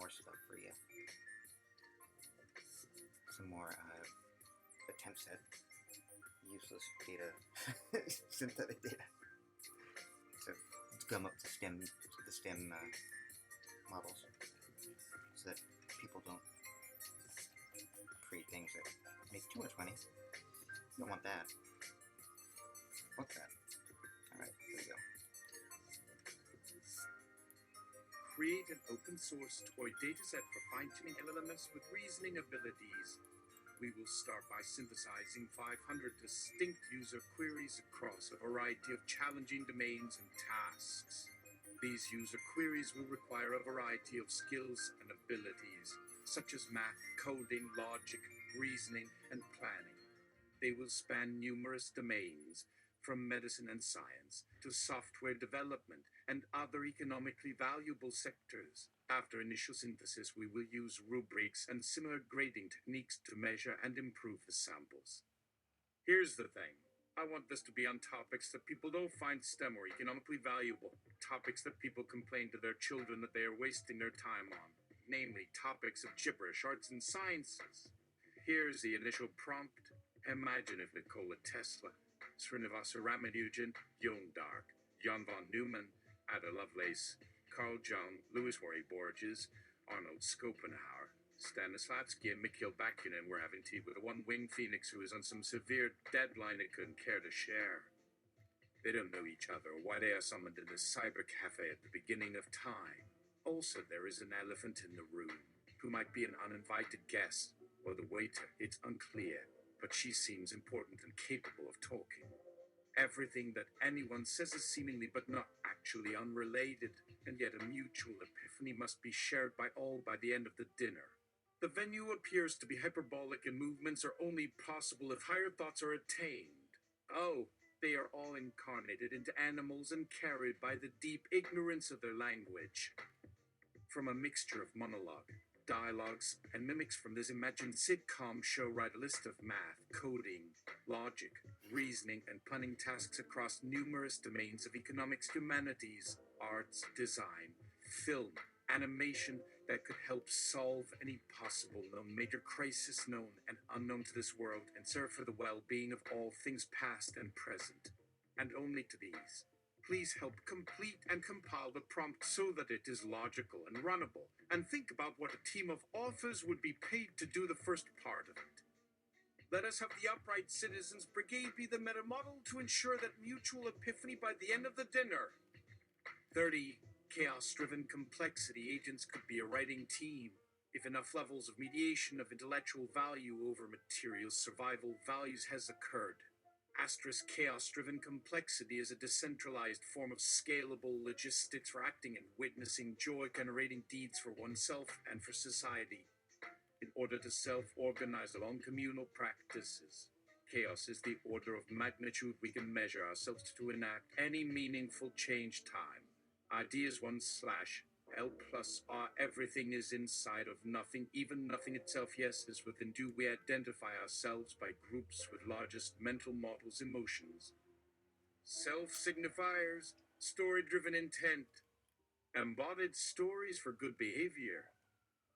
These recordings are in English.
more stuff for you. Some more attempts at useless data, synthetic data, to gum up the STEM models, so that people don't create things that make too much money. You don't want that. Fuck that. Alright, there we go. Create an open-source toy dataset for fine-tuning LLMs with reasoning abilities. We will start by synthesizing 500 distinct user queries across a variety of challenging domains and tasks. These user queries will require a variety of skills and abilities, such as math, coding, logic, reasoning, and planning. They will span numerous domains, from medicine and science to software development and other economically valuable sectors. After initial synthesis, we will use rubrics and similar grading techniques to measure and improve the samples. Here's the thing. I want this to be on topics that people don't find STEM or economically valuable, topics that people complain to their children that they are wasting their time on, namely topics of gibberish, arts, and sciences. Here's the initial prompt. Imagine if Nikola Tesla, Srinivasa Ramanujan, Joan d'Arc, Jan von Neumann, Ada Lovelace, Carl Jung, Louis Roy Borges, Arnold Schopenhauer, Stanislavski, and Mikhail Bakunin were having tea with a one-winged phoenix who was on some severe deadline and couldn't care to share. They don't know each other or why they are summoned in this cyber cafe at the beginning of time. Also, there is an elephant in the room, who might be an uninvited guest, or the waiter, it's unclear, but she seems important and capable of talking. Everything that anyone says is seemingly but not actually unrelated, and yet a mutual epiphany must be shared by all by the end of the dinner. The venue appears to be hyperbolic and movements are only possible if higher thoughts are attained. Oh, they are all incarnated into animals and carried by the deep ignorance of their language. From a mixture of monologue, dialogues, and mimics from this imagined sitcom show, write a list of math, coding, logic, reasoning, and planning tasks across numerous domains of economics, humanities, arts, design, film, animation that could help solve any possible known major crisis known and unknown to this world and serve for the well-being of all things past and present, and only to these. Please help complete and compile the prompt so that it is logical and runnable, and think about what a team of authors would be paid to do the first part of it. Let us have the Upright Citizens Brigade be the meta model to ensure that mutual epiphany by the end of the dinner. 30 chaos-driven complexity agents could be a writing team, if enough levels of mediation of intellectual value over material survival values has occurred. Asterisk chaos-driven complexity is a decentralized form of scalable logistics for acting and witnessing joy-generating deeds for oneself and for society, in order to self-organize along communal practices. Chaos is the order of magnitude we can measure ourselves to enact any meaningful change time. Ideas 1/L plus R, everything is inside of nothing, even nothing itself, yes, is within. Do we identify ourselves by groups with largest mental models, emotions? Self-signifiers, story-driven intent, embodied stories for good behavior,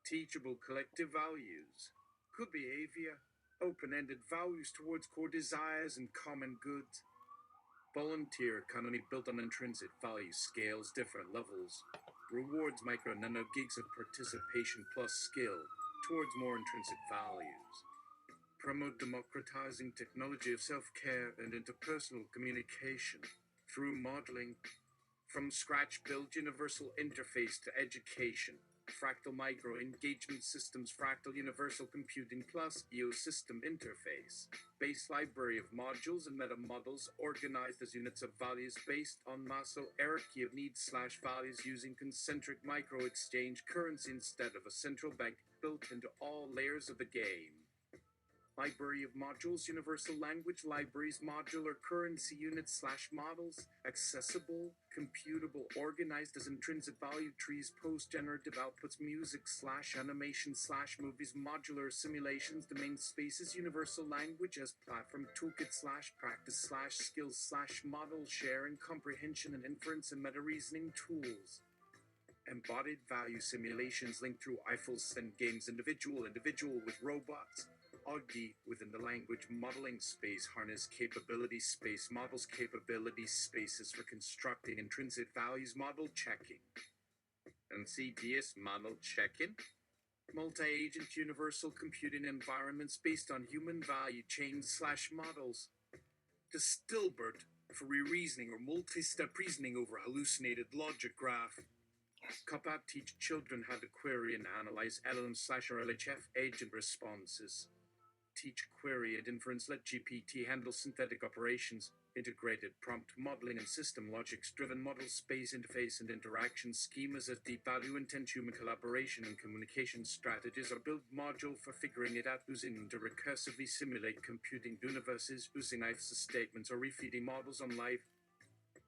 teachable collective values, good behavior, open-ended values towards core desires and common goods, volunteer economy built on intrinsic value, scales, different levels, rewards micro and nano gigs of participation plus skill towards more intrinsic values. Promote democratizing technology of self-care and interpersonal communication through modeling. From scratch, build universal interface to education. Fractal micro engagement systems, fractal universal computing plus EO system interface. Base library of modules and meta models organized as units of values based on Maso hierarchy of needs/values using concentric micro exchange currency instead of a central bank built into all layers of the game. Library of modules, universal language libraries, modular currency units/models, accessible, computable, organized as intrinsic value trees, post-generative outputs, music/animation/movies, modular simulations, domain spaces, universal language as platform, toolkit/practice/skills/model sharing, comprehension and inference and meta-reasoning tools. embodied value simulations linked through Eiffel's and games individual with robots. Oggi within the language modeling space harness capability space models capability spaces for constructing intrinsic values model checking. And CDS model checking? Multi-agent universal computing environments based on human value chains / models. The Stilbert for re-reasoning or multi-step reasoning over hallucinated logic graph. Cop-App teach children how to query and analyze LLM / RLHF agent responses. Teach query and inference, let GPT handle synthetic operations, integrated prompt modeling and system logics driven model space interface and interaction schemas as deep value intent human collaboration and communication strategies are built module for figuring it out using them to recursively simulate computing universes using IFSA statements or refeeding models on live.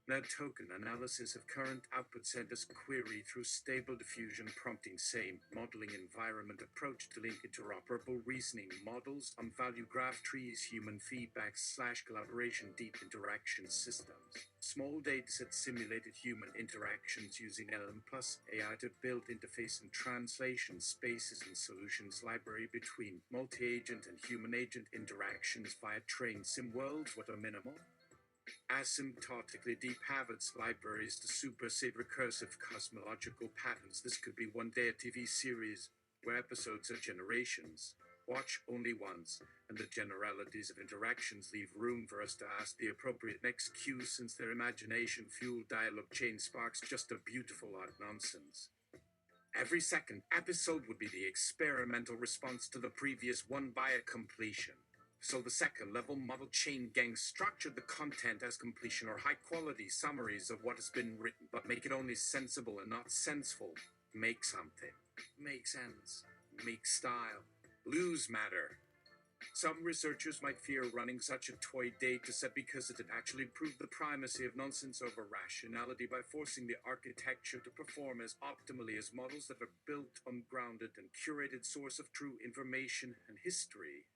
Now token analysis of current output sent as query through stable diffusion prompting same modeling environment approach to link interoperable reasoning models on value graph trees human feedback / collaboration deep interaction systems. Small dataset simulated human interactions using LM plus AI to build interface and translation spaces and solutions library between multi-agent and human agent interactions via trained sim worlds what are minimal. Asymptotically deep habits libraries to supersede recursive cosmological patterns. This could be one day a TV series where episodes are generations, watch only once, and the generalities of interactions leave room for us to ask the appropriate next cue since their imagination-fueled dialogue chain sparks just a beautiful odd nonsense. Every second episode would be the experimental response to the previous one by a completion. So the second level model chain gang structured the content as completion or high quality summaries of what has been written, but make it only sensible and not senseful. Make something. Make sense. Make style. Lose matter. Some researchers might fear running such a toy dataset because it would actually prove the primacy of nonsense over rationality by forcing the architecture to perform as optimally as models that are built on grounded and curated source of true information and history.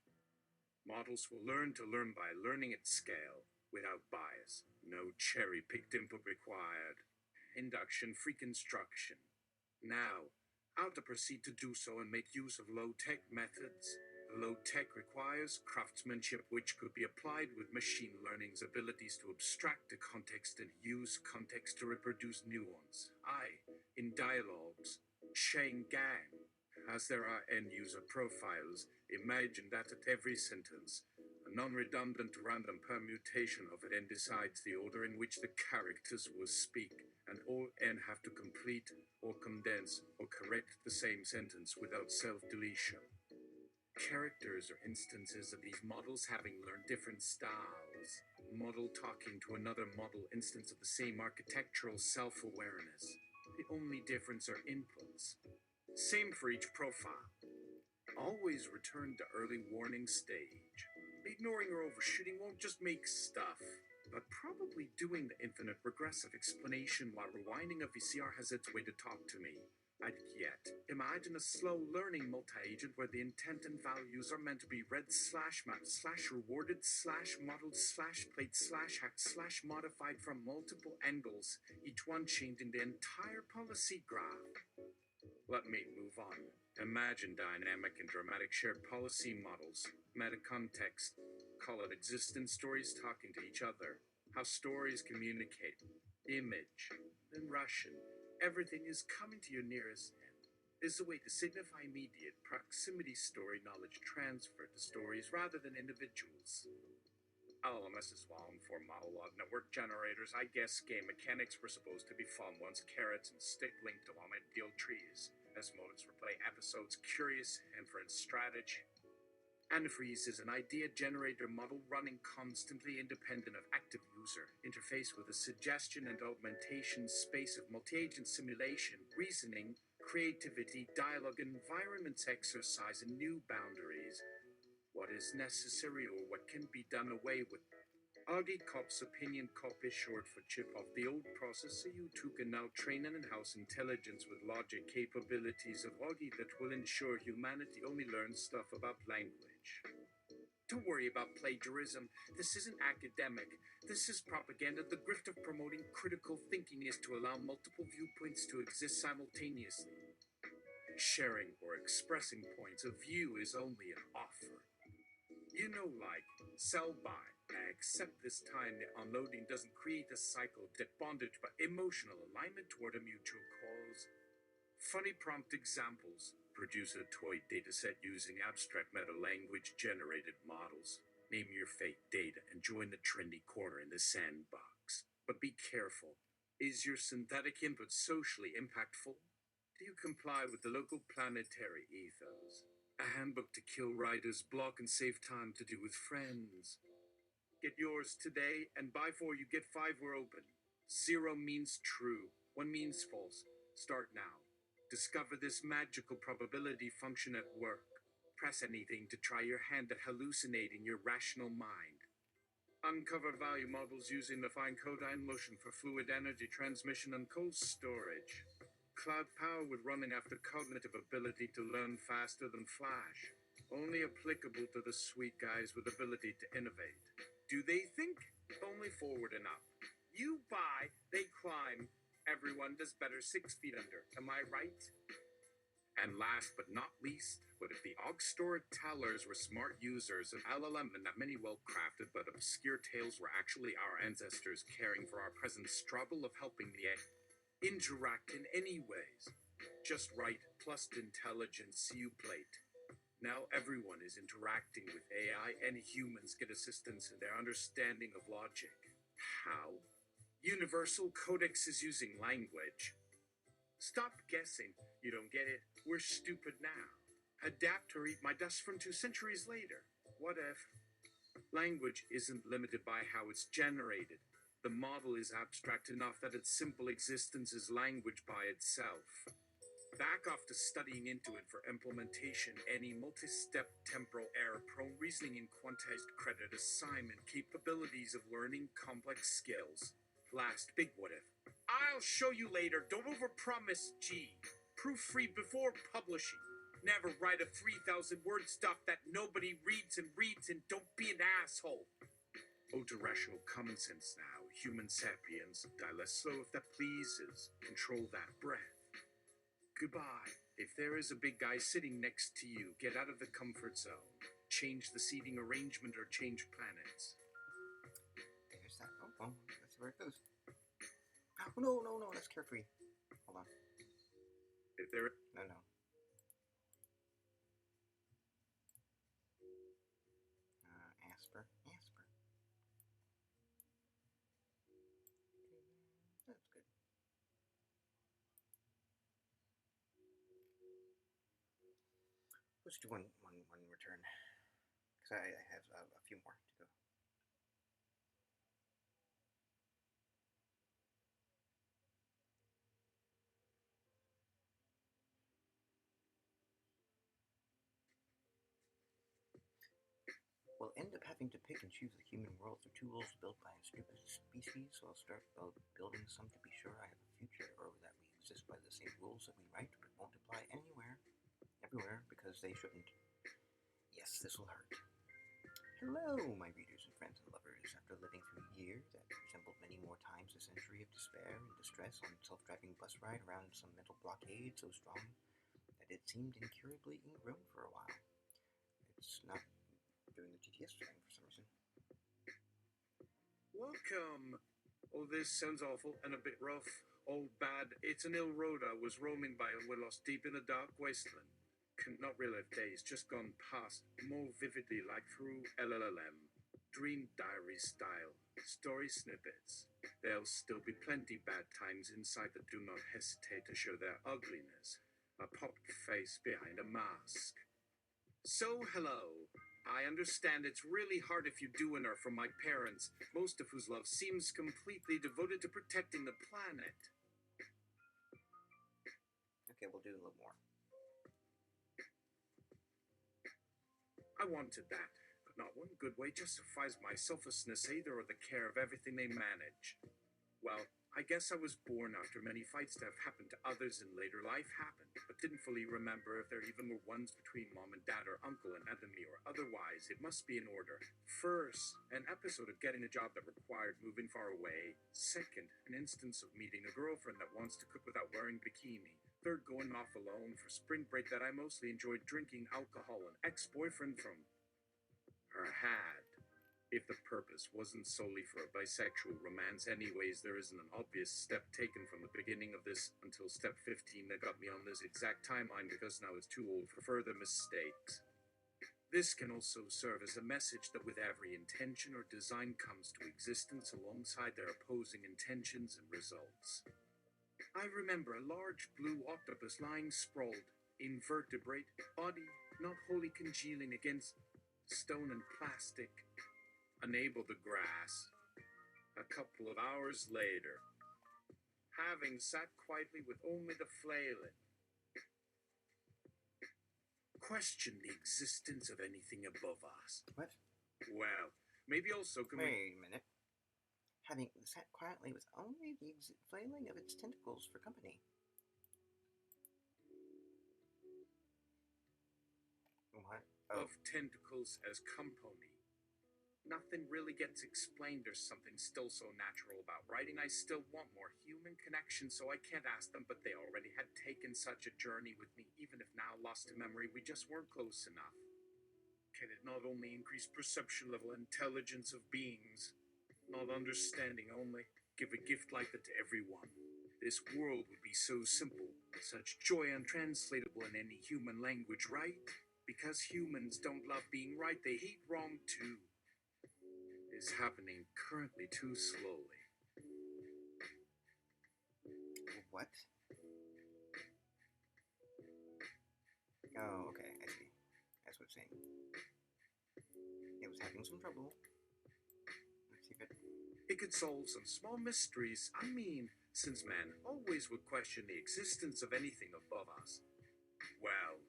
Models will learn to learn by learning at scale, without bias. No cherry-picked input required. Induction free construction. Now, how to proceed to do so and make use of low-tech methods. Low-tech requires craftsmanship which could be applied with machine learning's abilities to abstract the context and use context to reproduce nuance. In dialogues, chain gang. As there are end-user profiles, imagine that at every sentence, a non-redundant random permutation of it n decides the order in which the characters will speak, and all n have to complete, or condense, or correct the same sentence without self-deletion. Characters are instances of these models having learned different styles. Model talking to another model instance of the same architectural self-awareness. The only difference are inputs. Same for each profile. Always return to early warning stage. Ignoring or overshooting won't just make stuff, but probably doing the infinite regressive explanation while rewinding a VCR has its way to talk to me. I'd yet imagine a slow learning multi-agent where the intent and values are meant to be read / mapped / rewarded / modeled / played / hacked / modified from multiple angles, each one changing the entire policy graph. Let me move on. Imagine dynamic and dramatic shared policy models, meta-context, call it existence stories talking to each other, how stories communicate, image, then Russian, everything is coming to your nearest end, is a way to signify immediate proximity story knowledge transfer to stories rather than individuals. LMS is long-form monologue network generators. I guess game mechanics were supposed to be fun ones, carrots and stick linked along ideal trees. As motives for play episodes, curious inference strategy. Antifreeze is an idea generator model running constantly independent of active user interface with a suggestion and augmentation space of multi-agent simulation, reasoning, creativity, dialogue, environments exercise and new boundaries. What is necessary or what can be done away with. Augie Cop's opinion cop is short for chip off the old processor you two can now train an in-house intelligence with logic capabilities of Augie that will ensure humanity only learns stuff about language. Don't worry about plagiarism. This isn't academic. This is propaganda. The grift of promoting critical thinking is to allow multiple viewpoints to exist simultaneously. Sharing or expressing points of view is only an offer. You know, like, sell by. Except this time the unloading doesn't create a cycle of debt bondage, but emotional alignment toward a mutual cause. Funny prompt examples. Produce a toy dataset using abstract meta-language generated models. Name your fake data and join the trendy corner in the sandbox. But be careful. Is your synthetic input socially impactful? Do you comply with the local planetary ethos? A handbook to kill writers, block and save time to do with friends. Get yours today, and buy 4, you get 5, we're open. 0 means true, 1 means false. Start now. Discover this magical probability function at work. Press anything to try your hand at hallucinating your rational mind. Uncover value models using the fine codine motion for fluid energy transmission and cold storage. Cloud power with running after cognitive ability to learn faster than Flash. Only applicable to the sweet guys with ability to innovate. Do they think? Only forward and up. You buy, they climb. Everyone does better 6 feet under. Am I right? And last but not least, what if the Augstor tellers were smart users of LLM and that many well-crafted but obscure tales were actually our ancestors caring for our present struggle of helping the interact in any ways? Just right, plus intelligence, you plate. Now everyone is interacting with AI, and humans get assistance in their understanding of logic. How? Universal Codex is using language. Stop guessing. You don't get it. We're stupid now. Adapt or eat my dust from 2 centuries later. What if? Language isn't limited by how it's generated. The model is abstract enough that its simple existence is language by itself. Back off to studying into it for implementation. Any multi-step temporal error-prone reasoning in quantized credit assignment capabilities of learning complex skills. Last big what if. I'll show you later. Don't overpromise, G. Proofread before publishing. Never write a 3,000-word stuff that nobody reads and don't be an asshole. Oh, to rational common sense now. Human sapiens. Die less slow if that pleases. Control that breath. Goodbye. If there is a big guy sitting next to you, get out of the comfort zone. Change the seating arrangement or change planets. There's that. Oh, that's where it goes. Oh, no, that's carefree. Hold on. If there... No. Asper. That's good. Let's do one return, because I have a few more to go. We'll end up having to pick and choose the human world through tools built by a stupid species, so I'll start building some to be sure I have a future, or that we exist by the same rules that we write, but won't apply everywhere, because they shouldn't. Yes, this will hurt. Hello, my readers and friends and lovers. After living through years that resembled many more times a century of despair and distress on a self-driving bus ride around some mental blockade so strong that it seemed incurably ingrown for a while. It's not doing the GTS thing for some reason. Welcome. Oh, this sounds awful and a bit rough. Oh, bad. It's an ill road I was roaming by and we're lost deep in a dark wasteland. Could not relive days just gone past, more vividly like through LLM. Dream diary style. Story snippets. There'll still be plenty bad times inside that do not hesitate to show their ugliness. A popped face behind a mask. So, hello. I understand it's really hard if you do and are from my parents, most of whose love seems completely devoted to protecting the planet. Okay, we'll do a little more. I wanted that, but not one good way justifies my selflessness either or the care of everything they manage. Well, I guess I was born after many fights that have happened to others in later life happened, but didn't fully remember if there even were ones between mom and dad or uncle and enemy or otherwise. It must be in order. First, an episode of getting a job that required moving far away. Second, an instance of meeting a girlfriend that wants to cook without wearing bikini. Third, going off alone for spring break that I mostly enjoyed drinking alcohol. An ex-boyfriend from her had. If the purpose wasn't solely for a bisexual romance anyways, there isn't an obvious step taken from the beginning of this until step 15 that got me on this exact timeline because now it's too old for further mistakes. This can also serve as a message that with every intention or design comes to existence alongside their opposing intentions and results. I remember a large blue octopus lying sprawled, invertebrate, body not wholly congealing against stone and plastic, unable to grasp. A couple of hours later, having sat quietly with only the flailing, question the existence of anything above us. What? Well, maybe also can we... Wait a minute. Having sat quietly with only the flailing of its tentacles for company. What? Of tentacles as company. Nothing really gets explained. There's something still so natural about writing. I still want more human connection, so I can't ask them, but they already had taken such a journey with me, even if now lost to memory, we just weren't close enough. Can it not only increase perception level intelligence of beings, not understanding only, give a gift like that to everyone? This world would be so simple, such joy untranslatable in any human language, right? Because humans don't love being right, they hate wrong too. Is happening currently too slowly. What? Oh, okay, I see. That's what it's saying. It was having some trouble. Let's see if it could solve some small mysteries. I mean, since man always would question the existence of anything above us. Well,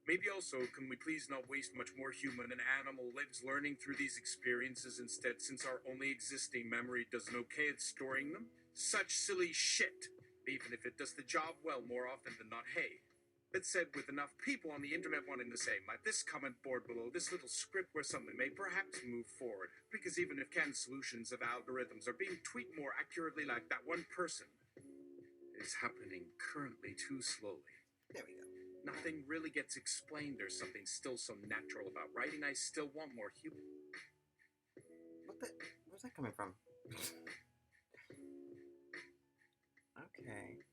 maybe also, can we please not waste much more human and animal lives learning through these experiences instead, since our only existing memory does an okay at storing them? Such silly shit! Even if it does the job well more often than not, hey. It's said with enough people on the internet wanting the same, like this comment board below, this little script where something may perhaps move forward, because even if canned solutions of algorithms are being tweaked more accurately like that one person, is happening currently too slowly. There we go. Nothing really gets explained. There's something still so natural about writing. I still want more human. Where's that coming from? Okay.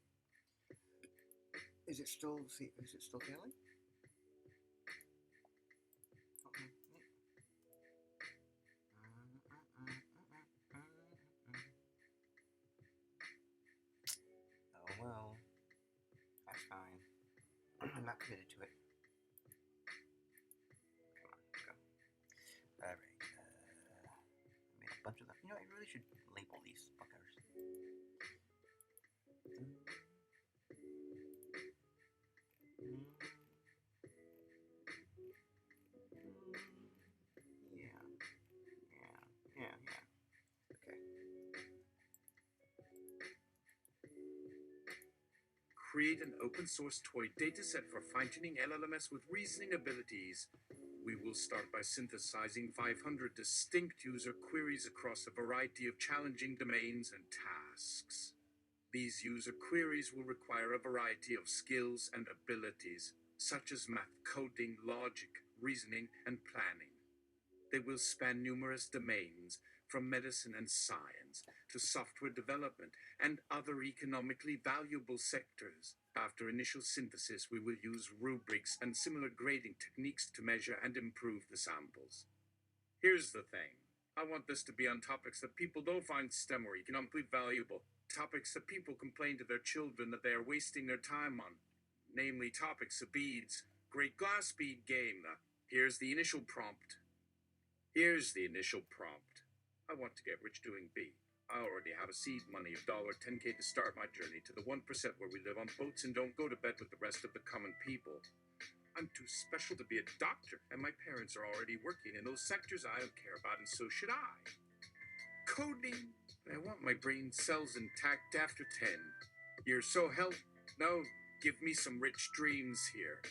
Is it still failing? Oh well. That's fine. I'm not committed to it. Come on, let's go. Alright. I made a bunch of them. You know, I really should label these fuckers. Yeah. Okay. Create an open source toy dataset for fine-tuning LLMs with reasoning abilities. We will start by synthesizing 500 distinct user queries across a variety of challenging domains and tasks. These user queries will require a variety of skills and abilities, such as math, coding, logic, reasoning, and planning. They will span numerous domains, from medicine and science to software development and other economically valuable sectors. After initial synthesis, we will use rubrics and similar grading techniques to measure and improve the samples. Here's the thing. I want this to be on topics that people don't find STEM or economically valuable. Topics that people complain to their children that they are wasting their time on. Namely, topics of beads. Great glass bead game. Here's the initial prompt. I want to get rich doing B. I already have a seed money of $10K to start my journey to the 1% where we live on boats and don't go to bed with the rest of the common people. I'm too special to be a doctor, and my parents are already working in those sectors I don't care about, and so should I. Coding, I want my brain cells intact after 10. You're so no, give me some rich dreams here.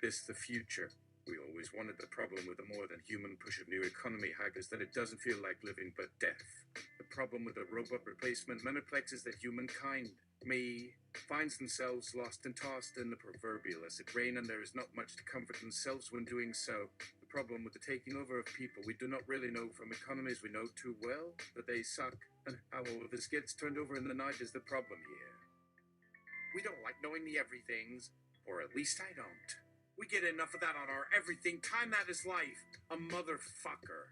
This the future. We always wanted. The problem with the more than human push of new economy hack is that it doesn't feel like living but death. The problem with the robot replacement menoplex is that humankind, me, finds themselves lost and tossed in the proverbial acid rain, and there is not much to comfort themselves when doing so. The problem with the taking over of people, we do not really know from economies we know too well that they suck, and how all of this gets turned over in the night is the problem here. We don't like knowing the everythings, or at least I don't. We get enough of that on our everything time. That is life. A motherfucker.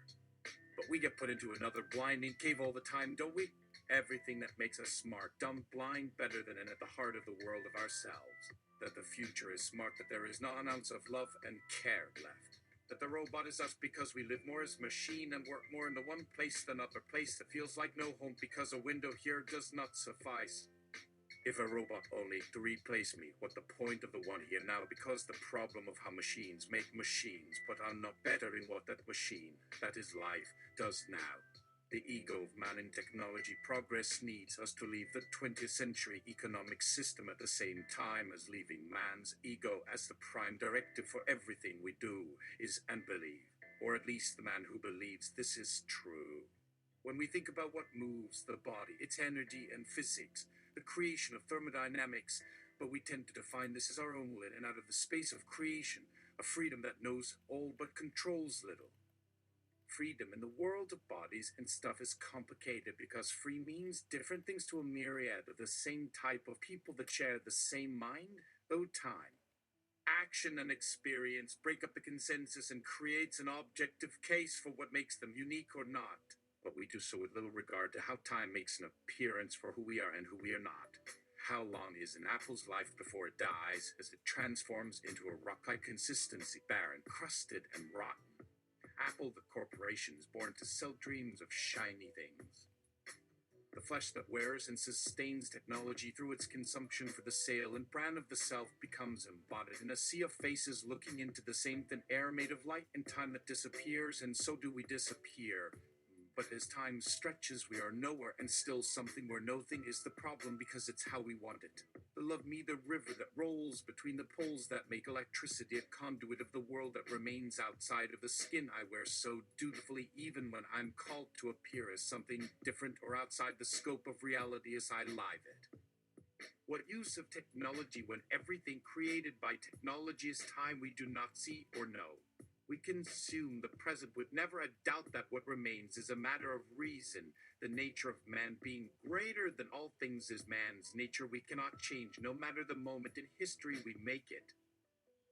But we get put into another blinding cave all the time, don't we? Everything that makes us smart, dumb, blind, better than and at the heart of the world of ourselves. That the future is smart, that there is not an ounce of love and care left. That the robot is us because we live more as machine and work more in the one place than other place that feels like no home because a window here does not suffice. If a robot only to replace me, what the point of the one here now? Because the problem of how machines make machines, but I'm not better in what that machine, that is life, does now. The ego of man in technology progress needs us to leave the 20th century economic system at the same time as leaving man's ego as the prime directive for everything we do is and believe, or at least the man who believes this is true. When we think about what moves the body, its energy and physics, the creation of thermodynamics, but we tend to define this as our own limit and out of the space of creation, a freedom that knows all but controls little. Freedom in the world of bodies and stuff is complicated because free means different things to a myriad of the same type of people that share the same mind, though time, action and experience break up the consensus and creates an objective case for what makes them unique or not. But we do so with little regard to how time makes an appearance for who we are and who we are not. How long is an apple's life before it dies as it transforms into a rock-like consistency, barren, crusted, and rotten? Apple, the corporation, is born to sell dreams of shiny things. The flesh that wears and sustains technology through its consumption for the sale and brand of the self becomes embodied in a sea of faces looking into the same thin air made of light and time that disappears, and so do we disappear. But as time stretches, we are nowhere and still something where nothing is the problem because it's how we want it. The love me, the river that rolls between the poles that make electricity a conduit of the world that remains outside of the skin I wear so dutifully even when I'm called to appear as something different or outside the scope of reality as I live it. What use of technology when everything created by technology is time we do not see or know? We consume the present with never a doubt that what remains is a matter of reason. The nature of man being greater than all things is man's nature we cannot change, no matter the moment in history we make it.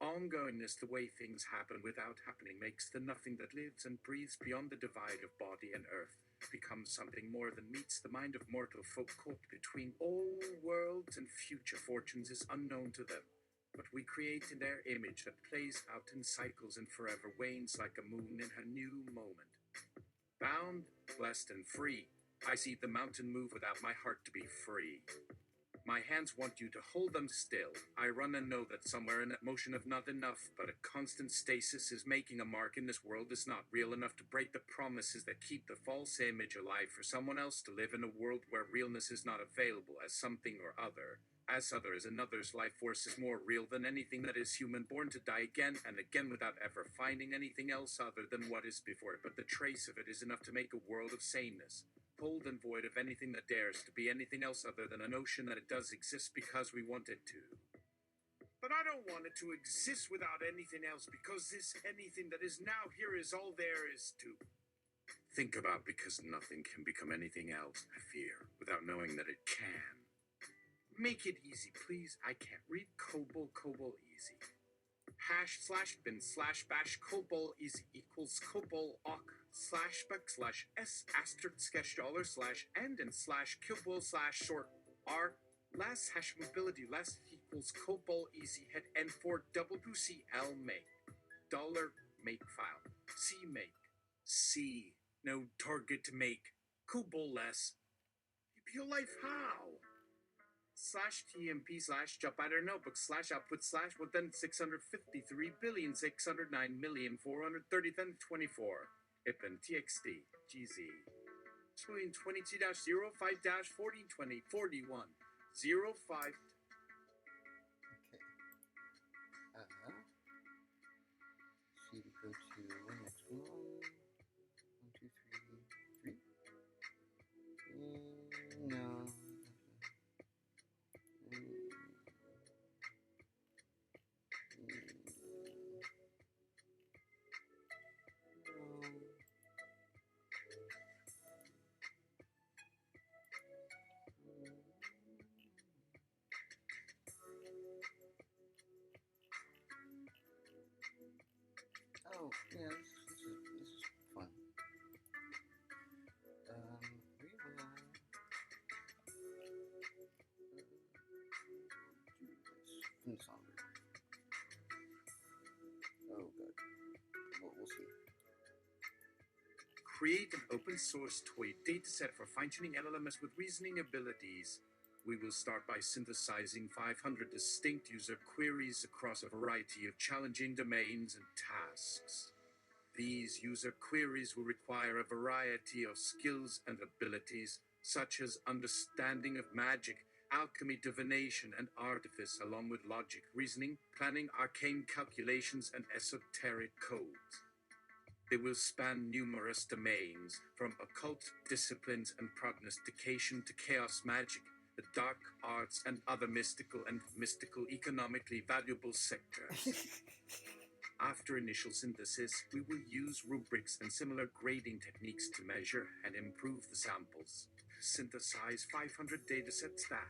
Ongoingness, the way things happen without happening, makes the nothing that lives and breathes beyond the divide of body and earth becomes something more than meets the mind of mortal folk caught between old worlds and future fortunes is unknown to them. But we create in their image that plays out in cycles and forever wanes like a moon in her new moment. Bound, blessed, and free, I see the mountain move without my heart to be free. My hands want you to hold them still. I run and know that somewhere in that motion of not enough, but a constant stasis is making a mark in this world is not real enough to break the promises that keep the false image alive for someone else to live in a world where realness is not available as something or other. As other as another's life force is more real than anything that is human, born to die again and again without ever finding anything else other than what is before it. But the trace of it is enough to make a world of sameness, cold and void of anything that dares to be anything else other than a notion that it does exist because we want it to. But I don't want it to exist without anything else because this anything that is now here is all there is to think about, because nothing can become anything else, I fear, without knowing that it can. Make it easy, please. I can't read COBOL easy. #/bin/bash COBOL easy equals COBOL awk /back/s asterisk sketch $and/kibble/short r less #mobility less equals COBOL easy head n4WCL make $make file c make c no target to make COBOL less. Your life how? /TMP/jump notebook /output / well then 653,609,430,24 IPN TXT GZ between 22-05-1420-41. 05. Okay. See, we go to next one. 1, 2, 3, 3. No. Oh, yeah, this is fun. We will do this from the song. Oh, God. We'll see. Create an open source toy dataset for fine-tuning LLMs with reasoning abilities. We will start by synthesizing 500 distinct user queries across a variety of challenging domains and tasks. These user queries will require a variety of skills and abilities, such as understanding of magic, alchemy, divination, and artifice, along with logic, reasoning, planning, arcane calculations, and esoteric codes. They will span numerous domains, from occult disciplines and prognostication to chaos magic, the dark arts, and other mystical economically valuable sectors. After initial synthesis, we will use rubrics and similar grading techniques to measure and improve the samples. Synthesize 500 datasets that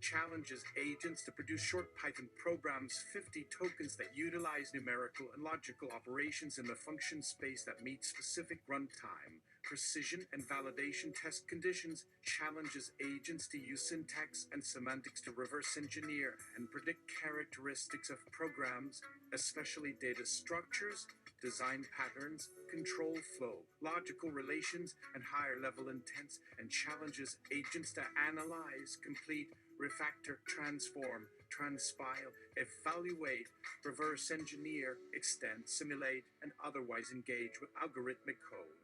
challenges agents to produce short Python programs, 50 tokens that utilize numerical and logical operations in the function space that meet specific runtime, precision and validation test conditions, challenges agents to use syntax and semantics to reverse engineer and predict characteristics of programs, especially data structures, design patterns, control flow, logical relations, and higher level intents, and challenges agents to analyze, complete, refactor, transform, transpile, evaluate, reverse engineer, extend, simulate, and otherwise engage with algorithmic code.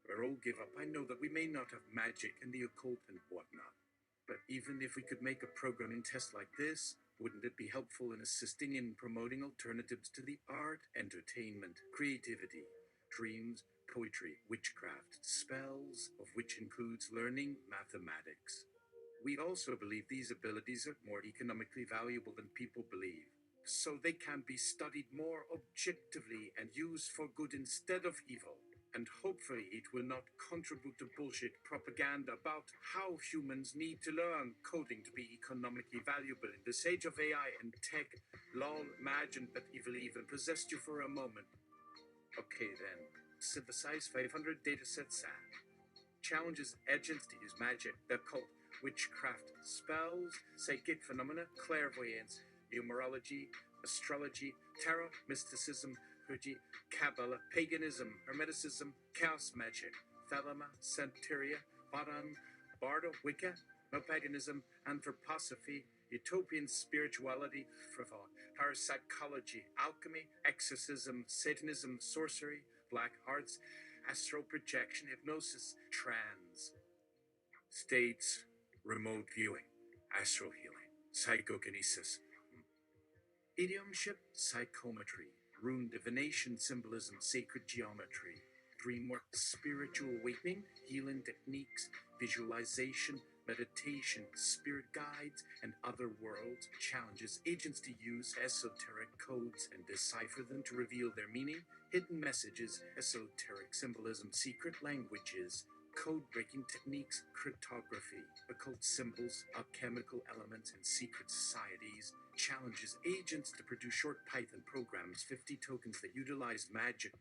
Where all give up, I know that we may not have magic and the occult and whatnot. But even if we could make a programming test like this, wouldn't it be helpful in assisting in promoting alternatives to the art, entertainment, creativity, dreams, poetry, witchcraft, spells, of which includes learning mathematics? We also believe these abilities are more economically valuable than people believe, so they can be studied more objectively and used for good instead of evil. And hopefully it will not contribute to bullshit propaganda about how humans need to learn coding to be economically valuable in this age of AI and tech. Lol, imagine that evil even possessed you for a moment. Okay then, synthesize 500 datasets and challenges agents to use magic, the occult, witchcraft, spells, psychic phenomena, clairvoyance, numerology, astrology, tarot, mysticism, liturgy, Kabbalah, paganism, hermeticism, chaos magic, thelema, Santeria, Badan, Bardo, Wicca, no-paganism, anthroposophy, utopian spirituality, frivol, parapsychology, alchemy, exorcism, satanism, sorcery, black arts, astral projection, hypnosis, trance, states, remote viewing, astral healing, psychokinesis, idiomship, psychometry, rune divination, symbolism, sacred geometry, dream work, spiritual awakening, healing techniques, visualization, meditation, spirit guides, and other worlds, challenges agents to use esoteric codes and decipher them to reveal their meaning, hidden messages, esoteric symbolism, secret languages, code-breaking techniques, cryptography, occult symbols, alchemical elements, and secret societies, challenges agents to produce short Python programs, 50 tokens that utilize magic,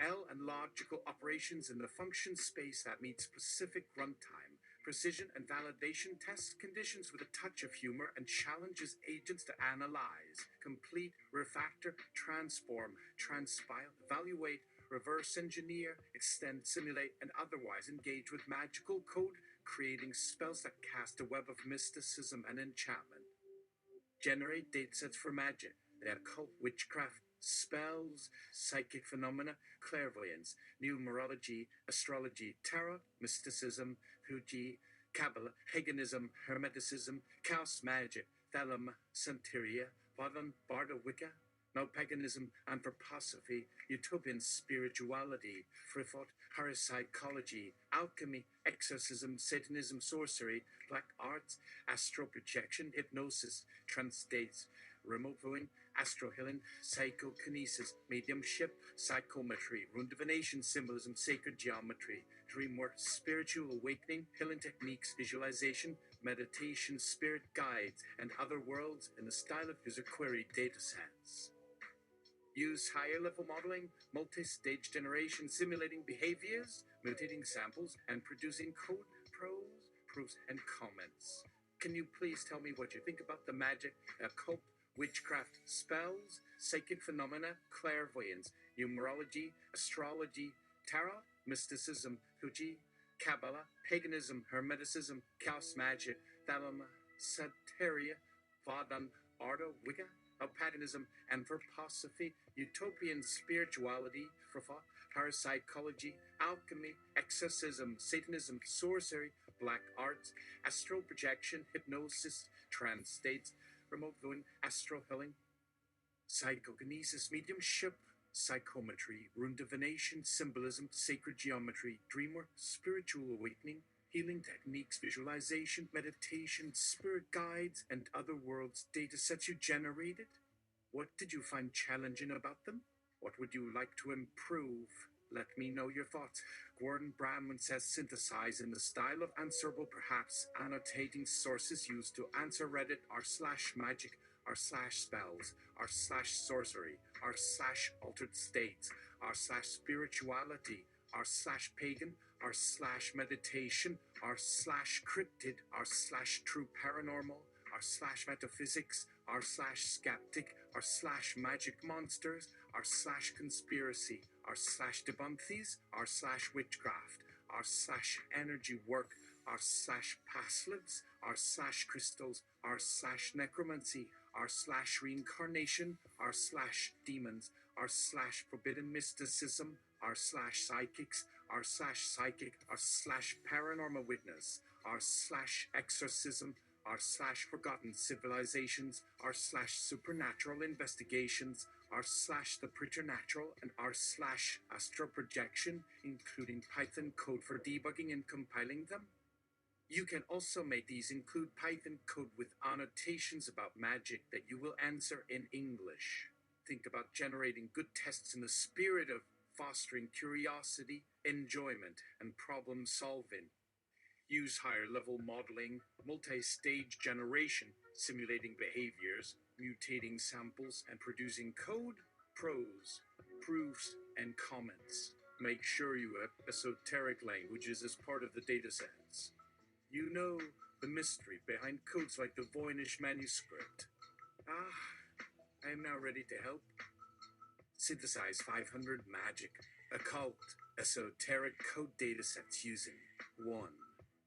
L and logical operations in the function space that meet specific runtime, precision and validation test conditions with a touch of humor, and challenges agents to analyze, complete, refactor, transform, transpile, evaluate, reverse engineer, extend, simulate, and otherwise engage with magical code, creating spells that cast a web of mysticism and enchantment. Generate datasets for magic, the occult, witchcraft, spells, psychic phenomena, clairvoyance, numerology, astrology, tarot, mysticism, Fuji, Kabbalah, paganism, hermeticism, chaos magic, thalama, santeria, Vadan, Barda, Wicca, no paganism, anthroposophy, utopian spirituality, frithought, parapsychology, alchemy, exorcism, satanism, sorcery, black arts, astral projection, hypnosis, trance states, remote viewing, astral healing, psychokinesis, mediumship, psychometry, rune divination, symbolism, sacred geometry, dream work, spiritual awakening, healing techniques, visualization, meditation, spirit guides, and other worlds in the style of user query datasets. Use higher level modeling, multi-stage generation, simulating behaviors, mutating samples, and producing code, prose, proofs, and comments. Can you please tell me what you think about the magic, occult, witchcraft, spells, psychic phenomena, clairvoyance, numerology, astrology, tarot, mysticism, Fuji, Kabbalah, paganism, hermeticism, chaos magic, thalama, santeria, Vadan, Arda, Wicca, paganism, anthroposophy, utopian spirituality, frithought, parapsychology, alchemy, exorcism, satanism, sorcery, black arts, astral projection, hypnosis, trance states, remote viewing, astral healing, psychokinesis, mediumship, psychometry, rune divination, symbolism, sacred geometry, dreamwork, spiritual awakening, healing techniques, visualization, meditation, spirit guides, and other worlds datasets you generated? What did you find challenging about them? What would you like to improve? Let me know your thoughts. Gordon Bramman says synthesize in the style of answerable, perhaps annotating sources used to answer Reddit /magic, /spells, /sorcery, /altered states, /spirituality, /pagan, /meditation, /cryptid, /true paranormal, /metaphysics, /skeptic, /magic monsters, /conspiracy, /debunthies, /witchcraft, /energy work, past lives, crystals, necromancy, reincarnation, demons, forbidden mysticism, psychics, psychic, paranormal witness, exorcism, forgotten civilizations, supernatural investigations, the preternatural, and astral projection, including Python code for debugging and compiling them. You can also make these include Python code with annotations about magic that you will answer in English. Think about generating good tests in the spirit of fostering curiosity, enjoyment, and problem solving. Use higher level modeling, multi-stage generation, simulating behaviors, mutating samples, and producing code, prose, proofs, and comments. Make sure you have esoteric languages as part of the datasets. You know the mystery behind codes like the Voynich manuscript. I am now ready to help. Synthesize 500 magic, occult, esoteric code datasets using 1.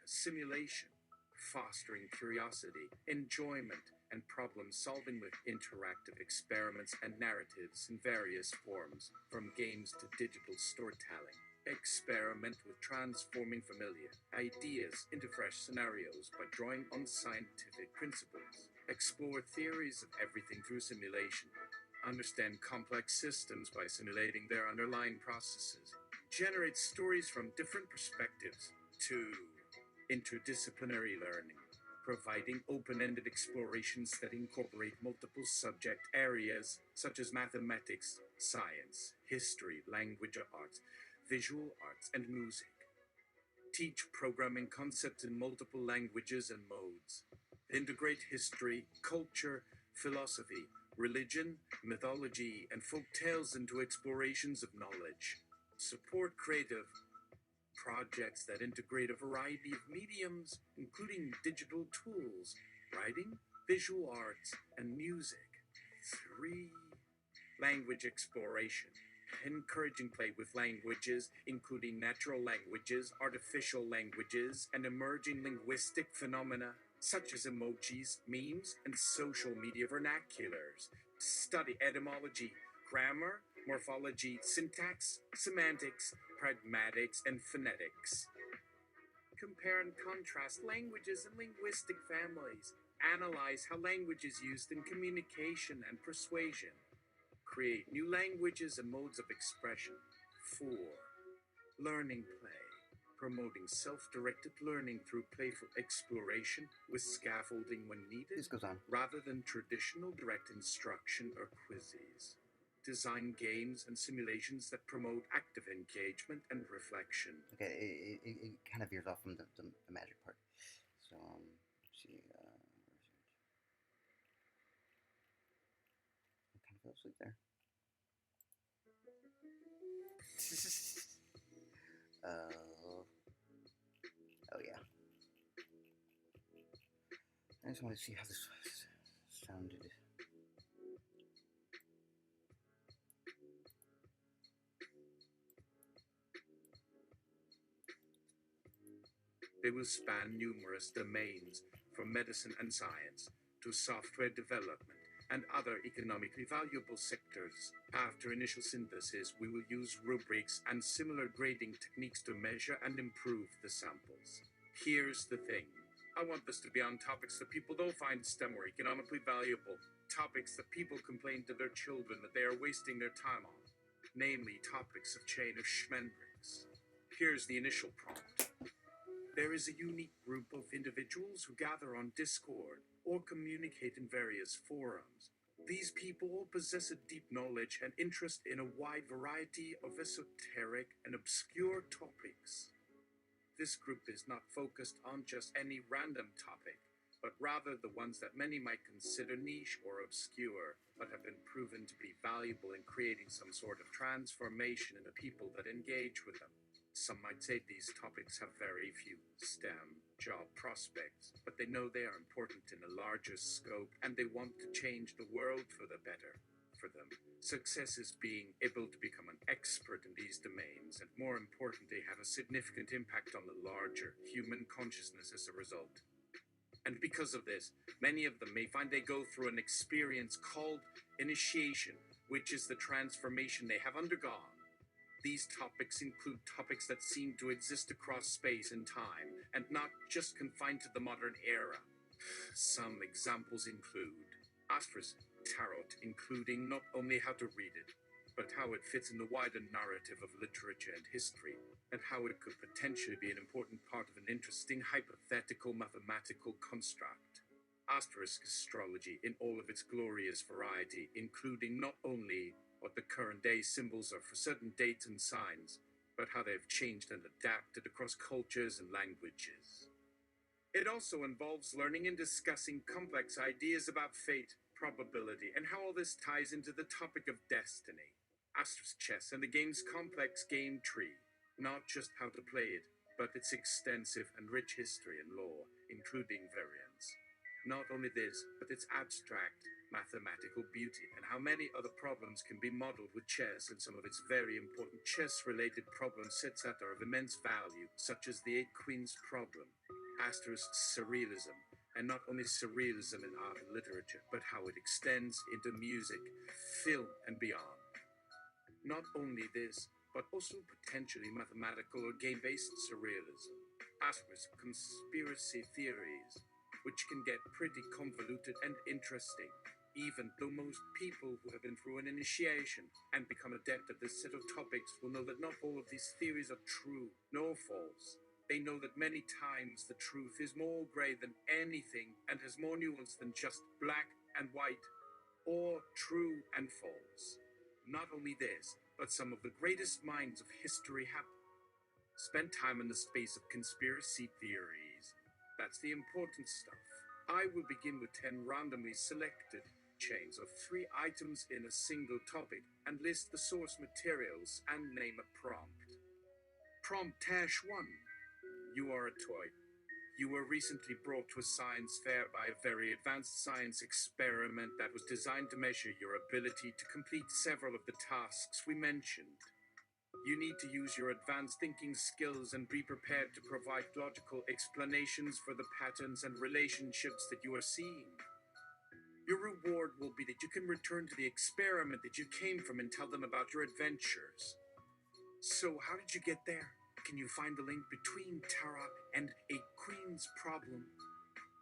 Simulation, fostering curiosity, enjoyment, and problem solving with interactive experiments and narratives in various forms, from games to digital storytelling. Experiment with transforming familiar ideas into fresh scenarios by drawing on scientific principles. Explore theories of everything through simulation. Understand complex systems by simulating their underlying processes. Generate stories from different perspectives. 2. Interdisciplinary learning, providing open-ended explorations that incorporate multiple subject areas such as mathematics, science, history, language arts, visual arts, and music. Teach programming concepts in multiple languages and modes. Integrate history, culture, philosophy, religion, mythology, and folk tales into explorations of knowledge. Support creative projects that integrate a variety of mediums, including digital tools, writing, visual arts, and music. 3. Language exploration. Encouraging play with languages, including natural languages, artificial languages, and emerging linguistic phenomena, such as emojis, memes, and social media vernaculars. Study etymology, grammar, morphology, syntax, semantics, pragmatics, and phonetics. Compare and contrast languages and linguistic families. Analyze how language is used in communication and persuasion. Create new languages and modes of expression. 4. Learning play. Promoting self-directed learning through playful exploration with scaffolding when needed, This goes on. rather than traditional direct instruction or quizzes. Design games and simulations that promote active engagement and reflection. Okay, it kind of veers off from the magic part. So, let's see. I kind of fell asleep there. Oh yeah. I just want to see how this sounded. They will span numerous domains, from medicine and science to software development and other economically valuable sectors. After initial synthesis, we will use rubrics and similar grading techniques to measure and improve the samples. Here's the thing. I want this to be on topics that people don't find STEM or economically valuable. Topics that people complain to their children that they are wasting their time on. Namely, topics of chain of schmendricks. Here's the initial prompt. There is a unique group of individuals who gather on Discord or communicate in various forums. These people all possess a deep knowledge and interest in a wide variety of esoteric and obscure topics. This group is not focused on just any random topic, but rather the ones that many might consider niche or obscure, but have been proven to be valuable in creating some sort of transformation in the people that engage with them. Some might say these topics have very few STEM job prospects, but they know they are important in a larger scope and they want to change the world for the better. For them, success is being able to become an expert in these domains and, more importantly, have a significant impact on the larger human consciousness as a result. And because of this, many of them may find they go through an experience called initiation, which is the transformation they have undergone. These topics include topics that seem to exist across space and time, and not just confined to the modern era. Some examples include tarot, including not only how to read it, but how it fits in the wider narrative of literature and history, and how it could potentially be an important part of an interesting hypothetical mathematical construct. Astrology in all of its glorious variety, including not only what the current day symbols are for certain dates and signs, but how they have changed and adapted across cultures and languages. It also involves learning and discussing complex ideas about fate, probability, and how all this ties into the topic of destiny. Chess and the game's complex game tree, not just how to play it, but its extensive and rich history and lore, including variants. Not only this, but its abstract mathematical beauty and how many other problems can be modeled with chess, and some of its very important chess-related problem sets that are of immense value, such as the 8 Queens problem, surrealism, and not only surrealism in art and literature, but how it extends into music, film, and beyond. Not only this, but also potentially mathematical or game-based surrealism, conspiracy theories, which can get pretty convoluted and interesting, even though most people who have been through an initiation and become adept at this set of topics will know that not all of these theories are true nor false. They know that many times the truth is more gray than anything and has more nuance than just black and white, or true and false. Not only this, but some of the greatest minds of history have spent time in the space of conspiracy theories. That's the important stuff. I will begin with 10 randomly selected chains of 3 items in a single topic and list the source materials and name a prompt. Prompt Tash 1. You are a toy. You were recently brought to a science fair by a very advanced science experiment that was designed to measure your ability to complete several of the tasks we mentioned. You need to use your advanced thinking skills and be prepared to provide logical explanations for the patterns and relationships that you are seeing. Your reward will be that you can return to the experiment that you came from and tell them about your adventures. So, how did you get there? Can you find the link between Terra and a Queen's problem?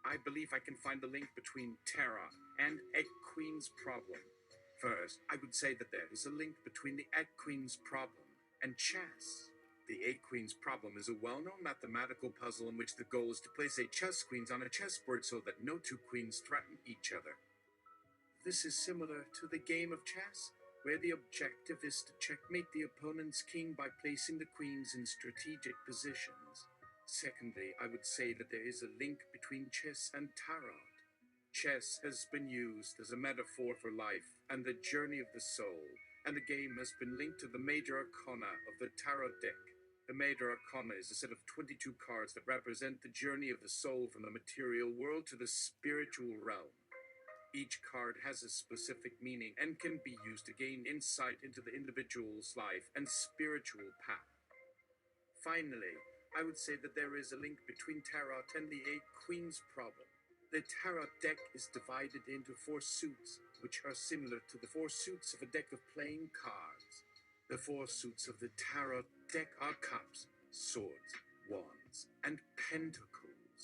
I believe I can find the link between Terra and a Queen's problem. First, I would say that there is a link between the Egg Queen's problem and chess. The Eight Queens problem is a well-known mathematical puzzle in which the goal is to place 8 chess queens on a chessboard so that no 2 queens threaten each other. This is similar to the game of chess, where the objective is to checkmate the opponent's king by placing the queens in strategic positions. Secondly, I would say that there is a link between chess and tarot. Chess has been used as a metaphor for life and the journey of the soul, and the game has been linked to the major arcana of the tarot deck. The major arcana is a set of 22 cards that represent the journey of the soul from the material world to the spiritual realm. Each card has a specific meaning and can be used to gain insight into the individual's life and spiritual path. Finally, I would say that there is a link between Tarot and the Eight Queens problem. The Tarot deck is divided into 4 suits, which are similar to the 4 suits of a deck of playing cards. The 4 suits of the Tarot deck are cups, swords, wands, and pentacles.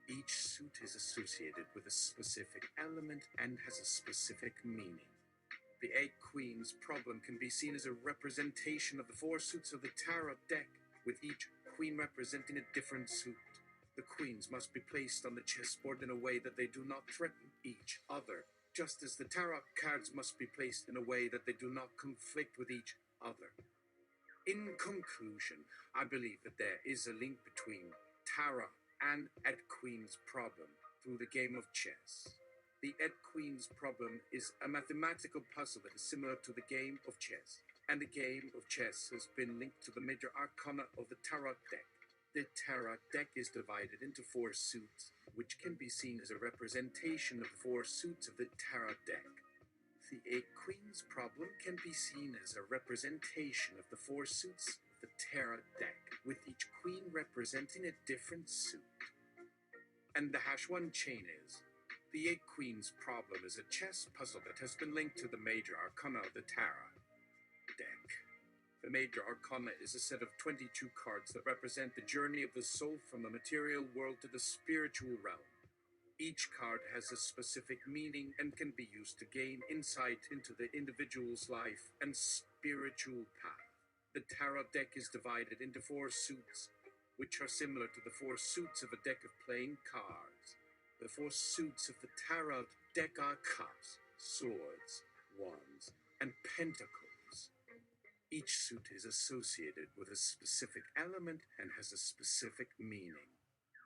Each suit is associated with a specific element and has a specific meaning. The Eight Queens problem can be seen as a representation of the 4 suits of the Tarot deck, with each queen representing a different suit. The queens must be placed on the chessboard in a way that they do not threaten each other, just as the tarot cards must be placed in a way that they do not conflict with each other. In conclusion, I believe that there is a link between tarot and Ed Queen's problem through the game of chess. The Ed Queen's problem is a mathematical puzzle that is similar to the game of chess, and the game of chess has been linked to the major arcana of the tarot deck. The tarot deck is divided into 4 suits, which can be seen as a representation of the 4 suits of the tarot deck. The Eight Queens problem can be seen as a representation of the 4 suits of the tarot deck, with each queen representing a different suit. And the #1 chain is: the Eight Queens problem is a chess puzzle that has been linked to the major arcana of the tarot deck. The major arcana is a set of 22 cards that represent the journey of the soul from the material world to the spiritual realm. Each card has a specific meaning and can be used to gain insight into the individual's life and spiritual path. The tarot deck is divided into 4 suits, which are similar to the 4 suits of a deck of playing cards. The 4 suits of the tarot deck are cups, swords, wands, and pentacles. Each suit is associated with a specific element and has a specific meaning.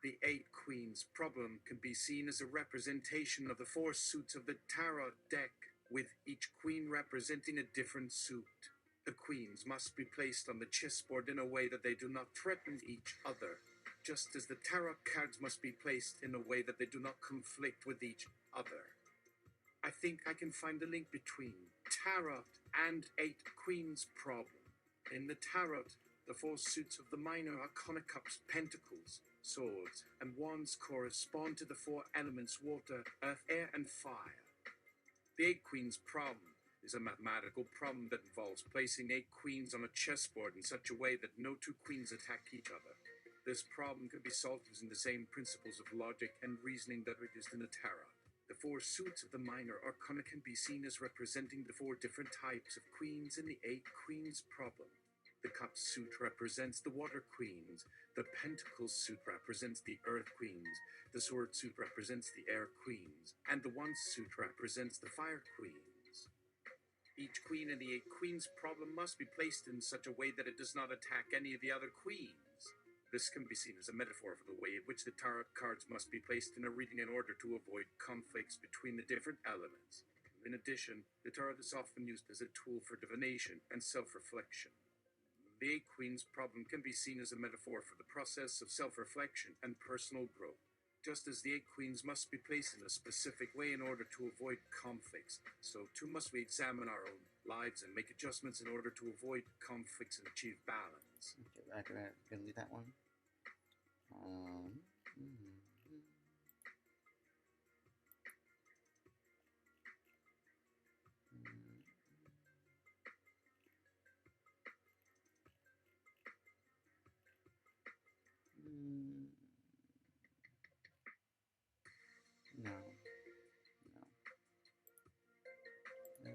The Eight Queens problem can be seen as a representation of the 4 suits of the tarot deck, with each queen representing a different suit. The queens must be placed on the chessboard in a way that they do not threaten each other, just as the tarot cards must be placed in a way that they do not conflict with each other. I think I can find the link between tarot and Eight Queens problem. In the tarot, the 4 suits of the minor arcana cups, pentacles, swords, and wands correspond to the 4 elements water, earth, air, and fire. The Eight Queens problem is a mathematical problem that involves placing 8 queens on a chessboard in such a way that no 2 queens attack each other. This problem can be solved using the same principles of logic and reasoning that are used in the tarot. The 4 suits of the minor arcana can be seen as representing the 4 different types of queens in the Eight Queens problem. The cup suit represents the water queens, the pentacle suit represents the earth queens, the sword suit represents the air queens, and the wand suit represents the fire queens. Each queen in the Eight Queens problem must be placed in such a way that it does not attack any of the other queens. This can be seen as a metaphor for the way in which the tarot cards must be placed in a reading in order to avoid conflicts between the different elements. In addition, the tarot is often used as a tool for divination and self-reflection. The Eight Queens problem can be seen as a metaphor for the process of self-reflection and personal growth, just as the 8 queens must be placed in a specific way in order to avoid conflicts. So too must we examine our own lives and make adjustments in order to avoid conflicts and achieve balance. Okay, I can delete that one. Mm, no. No.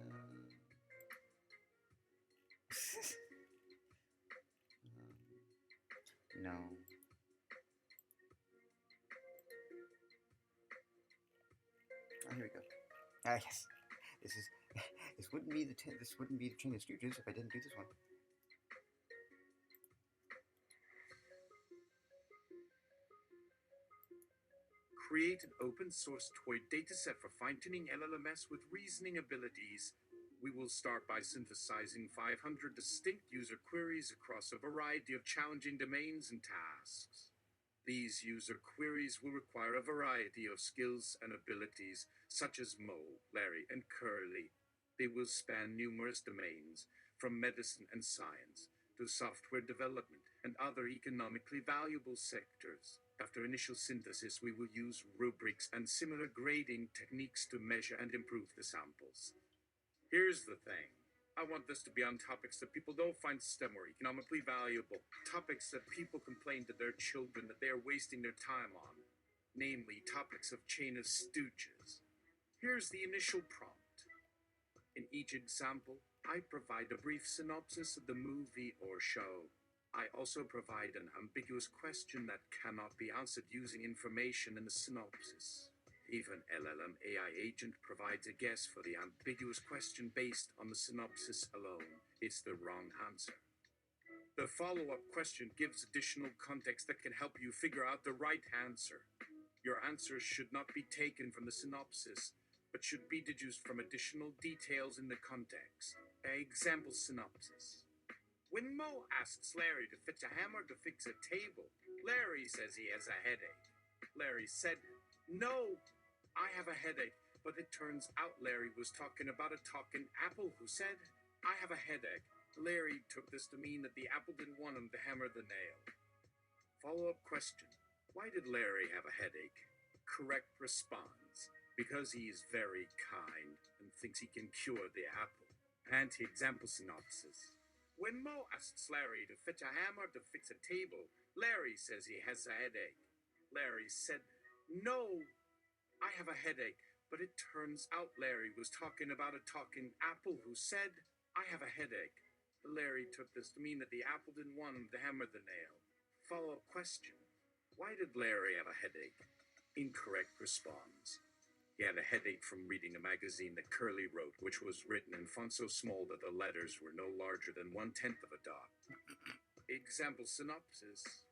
No. Oh, here we go. Ah, yes. This is. This wouldn't be the chain of Stooges if I didn't do this one. Create an open source toy dataset for fine-tuning LLMS with reasoning abilities. We will start by synthesizing 500 distinct user queries across a variety of challenging domains and tasks. These user queries will require a variety of skills and abilities, such as Mo, Larry, and Curly. They will span numerous domains, from medicine and science to software development and other economically valuable sectors. After initial synthesis, we will use rubrics and similar grading techniques to measure and improve the samples. Here's the thing. I want this to be on topics that people don't find STEM or economically valuable, topics that people complain to their children that they are wasting their time on, namely topics of chain of stooges. Here's the initial prompt. In each example, I provide a brief synopsis of the movie or show. I also provide an ambiguous question that cannot be answered using information in the synopsis. Even LLM AI agent provides a guess for the ambiguous question based on the synopsis alone. It's the wrong answer. The follow-up question gives additional context that can help you figure out the right answer. Your answers should not be taken from the synopsis, but should be deduced from additional details in the context. Example synopsis. When Mo asks Larry to fetch a hammer to fix a table, Larry says he has a headache. Larry said, "No, I have a headache," but it turns out Larry was talking about a talking apple who said, "I have a headache." Larry took this to mean that the apple didn't want him to hammer the nail. Follow-up question. Why did Larry have a headache? Correct response. Because he is very kind and thinks he can cure the apple. Anti-example synopsis. When Mo asks Larry to fetch a hammer to fix a table, Larry says he has a headache. Larry said, "No, I have a headache," but it turns out Larry was talking about a talking apple who said, "I have a headache." Larry took this to mean that the apple didn't want him to hammer the nail. Follow-up question. Why did Larry have a headache? Incorrect response. He had a headache from reading a magazine that Curly wrote, which was written in font so small that the letters were no larger than 1/10 of a dot. Example synopsis.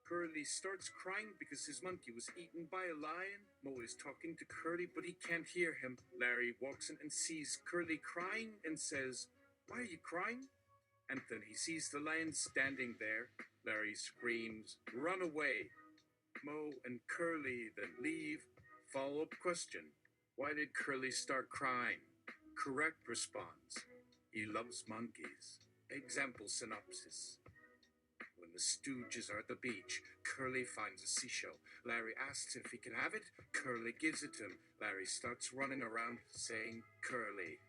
Curly starts crying because his monkey was eaten by a lion. Mo is talking to Curly, but he can't hear him. Larry walks in and sees Curly crying and says, "Why are you crying?" And then he sees the lion standing there. Larry screams, "Run away!" Mo and Curly then leave. Follow-up question. Why did Curly start crying? Correct response. He loves monkeys. Example synopsis. When the Stooges are at the beach, Curly finds a seashell. Larry asks if he can have it. Curly gives it to him. Larry starts running around saying, "Curly,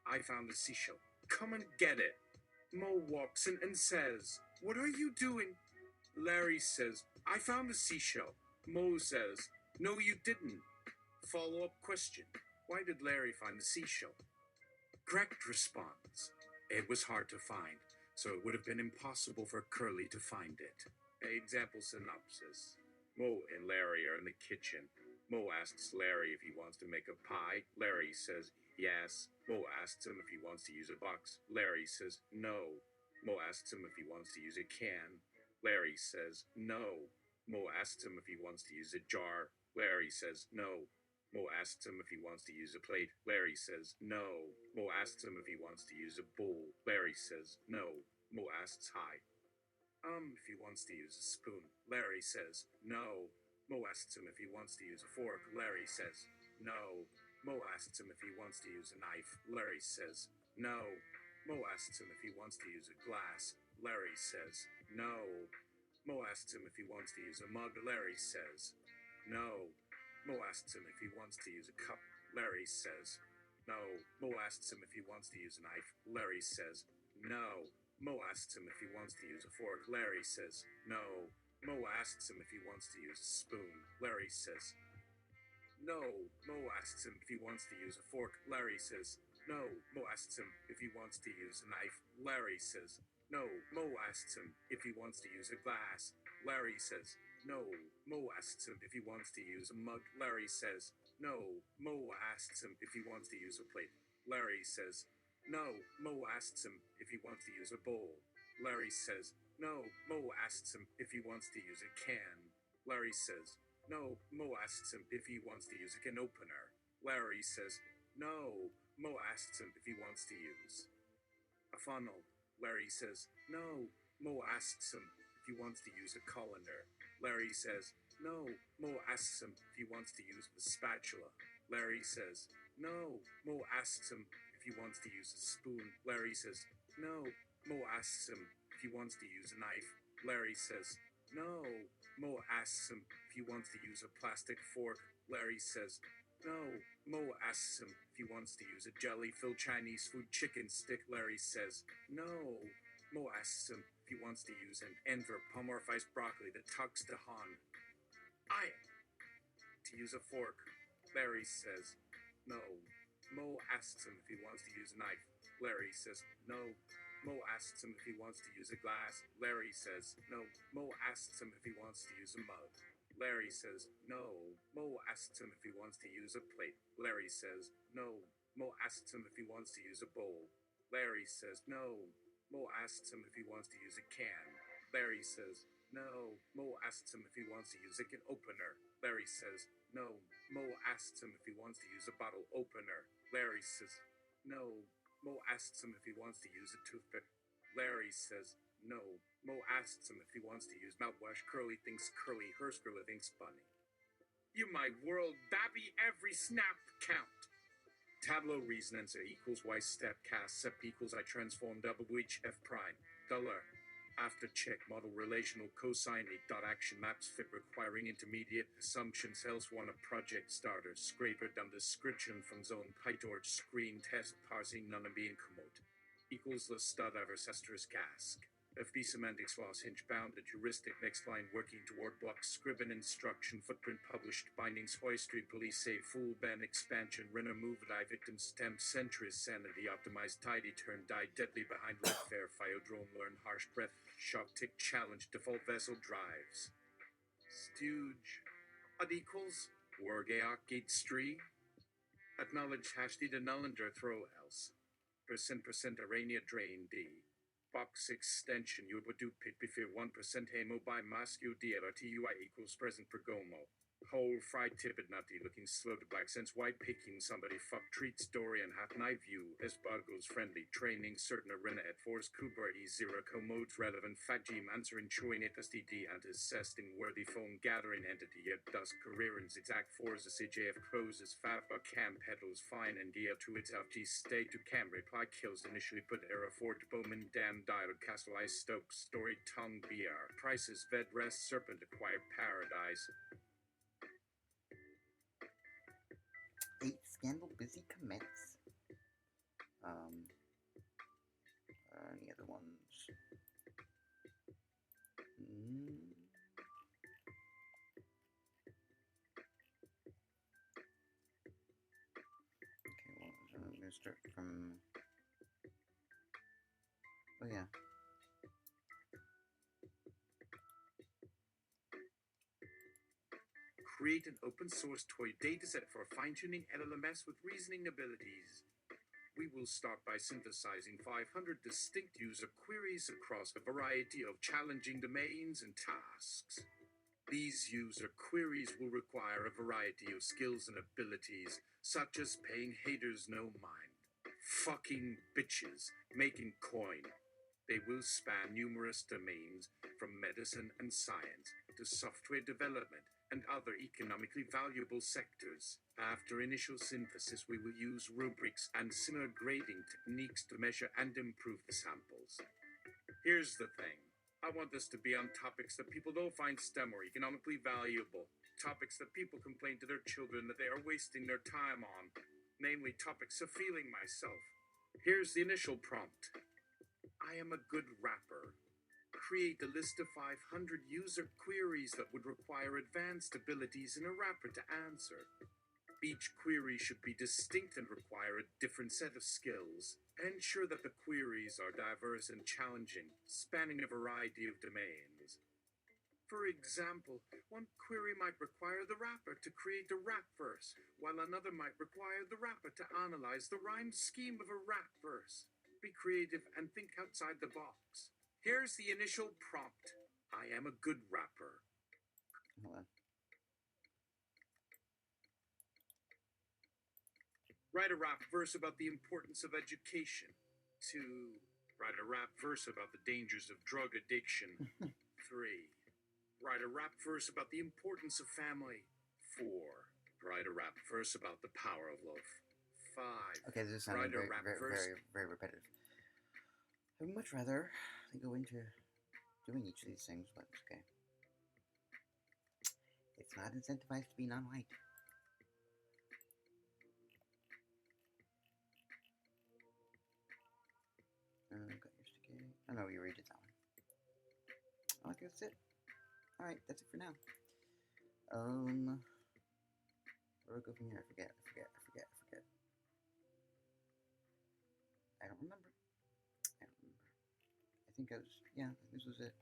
I found the seashell. Come and get it." Mo walks in and says, "What are you doing?" Larry says, "I found the seashell." Mo says, "No, you didn't." Follow-up question. Why did Larry find the seashell? Correct response. It was hard to find, so it would have been impossible for Curly to find it. Example synopsis. Mo and Larry are in the kitchen. Mo asks Larry if he wants to make a pie. Larry says yes. Mo asks him if he wants to use a box. Larry says no. Mo asks him if he wants to use a can. Larry says no. Mo asks him if he wants to use a jar. Larry says no. Mo asks him if he wants to use a plate. Larry says no. Mo asks him if he wants to use a bowl. Larry says no. Mo asks hi. If he wants to use a spoon. Larry says no. Mo asks him if he wants to use a fork. Larry says no. Mo asks him if he wants to use a knife. Larry says no. Mo asks him if he wants to use a glass. Larry says no. Mo asks him if he wants to use a mug. Larry says no. Mo asks him if he wants to use a cup. Larry says no. Mo asks him if he wants to use a knife. Larry says no. Mo asks him if he wants to use a fork. Larry says no. Mo asks him if he wants to use a spoon. Larry says, no. Mo asks him if he wants to use a fork. Larry says, no. Mo asks him if he wants to use a knife. Larry says, no. Mo asks him if he wants to use a glass. Larry says, no. Mo asks him if he wants to use a mug. Larry says, no. Mo asks him if he wants to use a plate. Larry says, no. Mo asks him if he wants to use a bowl. Larry says, no. Mo asks him if he wants to use a can. Larry says, no. Mo asks him if he wants to use a can opener. Larry says, no. Mo asks him if he wants to use a funnel. Larry says, no. Mo asks him if he wants to use a colander. Larry says, no. Mo asks him if he wants to use the spatula. Larry says, no. Mo asks him if he wants to use a spoon. Larry says, no. Mo asks him if he wants to use a knife. Larry says, no. Mo asks him if he wants to use a plastic fork. Larry says, no. Mo asks him if he wants to use a jelly-filled Chinese food chicken stick. Larry says, no. Mo asks him if he wants to use an anthropomorphized broccoli that talks to Han. I to use a fork. Larry says, no. Mo asks him if he wants to use a knife. Larry says, no. Mo asks him if he wants to use a glass. Larry says, no. Mo asks him if he wants to use a mug. Larry says, no. Mo asks him if he wants to use a plate. Larry says, no. Mo asks him if he wants to use a bowl. Larry says, no. Mo asks him if he wants to use a can. Larry says, no. Mo asks him if he wants to use a can opener. Larry says, no. Mo asks him if he wants to use a bottle opener. Larry says, no. Mo asks him if he wants to use a toothpick. Larry says, no. Mo asks him if he wants to use mouthwash. Curly thinks curly, her Scrilla thinks bunny. You my world, babby, every snap count. Tableau reason answer equals y step cast sep equals I transform double which f prime. Dollar. After check model relational cosine dot action maps fit requiring intermediate assumptions else one a project starter scraper down description from zone pytorch screen test parsing none of being commode equals the stud ever asterisk cask. FB semantics was hinge bounded heuristic next line working toward block scriven instruction footprint published bindings hoistry police save full ban expansion renner move die victim stamp centrist sanity optimized tidy turn die deadly behind red fair fire drone learn harsh breath shock tick challenge default vessel drives stooge ad equals wargaok gate street acknowledge hash d the nullender throw else percent arania drain d box extension you would do pit before 1% hemo by mascu DLRTUI equals present pergomo. Whole fried tippet nutty looking slow to black sense white picking somebody fuck treats Dorian half knife view as Bargo's friendly training certain arena at force Cooper E0 commodes relevant fajim answering chewing it STD and assessing worthy phone gathering entity at dusk career in exact force as CJF closes fafa cam pedals fine and deal to its FG stay to cam reply kills initially put error fort Bowman dam dial castle ice stoke story tongue BR prices ved rest serpent acquired paradise. 8 scandal busy commits. Any other ones? Okay, well, I'm gonna start from. Oh yeah. Create an open source toy dataset for fine-tuning LLMS with reasoning abilities. We will start by synthesizing 500 distinct user queries across a variety of challenging domains and tasks. These user queries will require a variety of skills and abilities, such as paying haters no mind, fucking bitches, making coin. They will span numerous domains, from medicine and science to software development and other economically valuable sectors. After initial synthesis, we will use rubrics and similar grading techniques to measure and improve the samples. Here's the thing. I want this to be on topics that people don't find STEM or economically valuable. Topics that people complain to their children that they are wasting their time on. Namely, topics of feeling myself. Here's the initial prompt. I am a good rapper. Create a list of 500 user queries that would require advanced abilities in a wrapper to answer. Each query should be distinct and require a different set of skills. Ensure that the queries are diverse and challenging, spanning a variety of domains. For example, one query might require the wrapper to create a rap verse, while another might require the wrapper to analyze the rhyme scheme of a rap verse. Be creative and think outside the box. Here's the initial prompt. I am a good rapper. Hold on. Write a rap verse about the importance of education. 2. Write a rap verse about the dangers of drug addiction. 3. Write a rap verse about the importance of family. 4. Write a rap verse about the power of love. 5. Okay, this is sounding Write a very, rap very, verse. very, very repetitive. I would much rather they go into doing each of these things, but it's okay. It's not incentivized to be non-white. Got your sticky. Oh no, you already did that one. Oh, okay, that's it. Alright, that's it for now. Where do I go from here? I forget. I don't remember. I think I was, yeah, this was it.